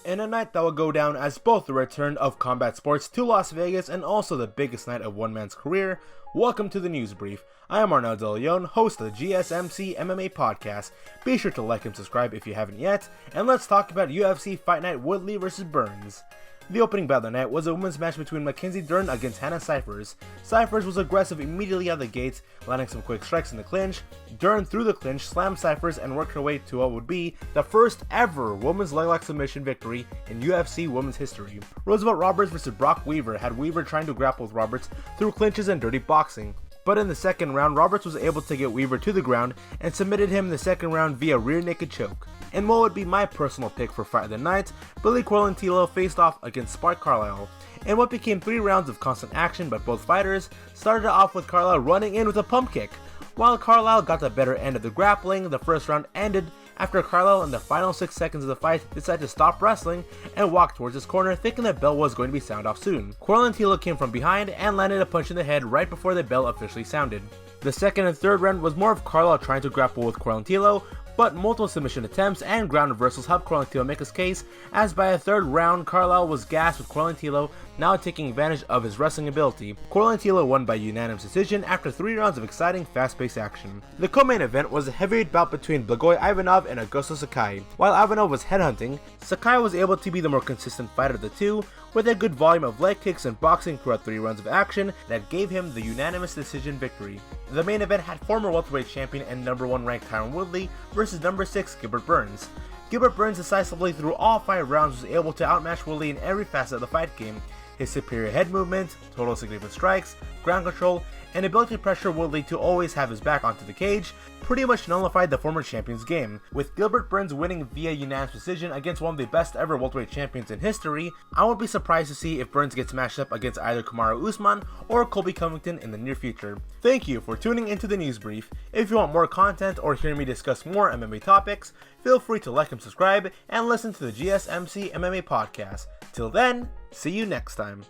In a night that will go down as both the return of combat sports to Las Vegas and also the biggest night of one man's career, welcome to the News Brief. I am Arnaud De Leon, host of the GSMC MMA Podcast. Be sure to like and subscribe if you haven't yet, and let's talk about UFC Fight Night Woodley vs. Burns. The opening bout of the night was a women's match between Mackenzie Dern against Hannah Cifers. Cifers was aggressive immediately out of the gates, landing some quick strikes in the clinch. Dern through the clinch, slammed Cifers and worked her way to what would be the first ever women's leg lock submission victory in UFC women's history. Roosevelt Roberts vs. Brock Weaver had Weaver trying to grapple with Roberts through clinches and dirty boxing. But in the second round, Roberts was able to get Weaver to the ground and submitted him in the second round via rear naked choke. And what would be my personal pick for fight of the night, Billy Quarrel and Tilo faced off against Spark Carlyle. And what became 3 rounds of constant action by both fighters started off with Carlyle running in with a pump kick. While Carlyle got the better end of the grappling, the first round ended after Carlyle in the final 6 seconds of the fight decided to stop wrestling and walk towards his corner thinking the bell was going to be sounded off soon. Quarrel and Tilo came from behind and landed a punch in the head right before the bell officially sounded. The second and third round was more of Carlyle trying to grapple with Quarrel and Tilo, but multiple submission attempts and ground reversals helped Quarrel and Tilo make his case, as by the third round, Carlyle was gassed with Quarrel and Tilo now taking advantage of his wrestling ability. Quarrel and Tilo won by unanimous decision after 3 rounds of exciting, fast-paced action. The co-main event was a heavyweight bout between Blagojevich and Augusto Sakai. While Ivanov was headhunting, Sakai was able to be the more consistent fighter of the two, with a good volume of leg kicks and boxing throughout 3 rounds of action that gave him the unanimous decision victory. The main event had former welterweight champion and number 1 ranked Tyron Woodley versus number 6 Gilbert Burns. Gilbert Burns decisively through all 5 rounds was able to outmatch Woodley in every facet of the fight game. His superior head movement, total significant strikes, ground control, and ability to pressure Woodley to always have his back onto the cage pretty much nullified the former champion's game. With Gilbert Burns winning via unanimous decision against one of the best ever welterweight champions in history, I won't be surprised to see if Burns gets matched up against either Kamaru Usman or Colby Covington in the near future. Thank you for tuning into the News Brief. If you want more content or hear me discuss more MMA topics, feel free to like and subscribe and listen to the GSMC MMA Podcast. Till then, see you next time.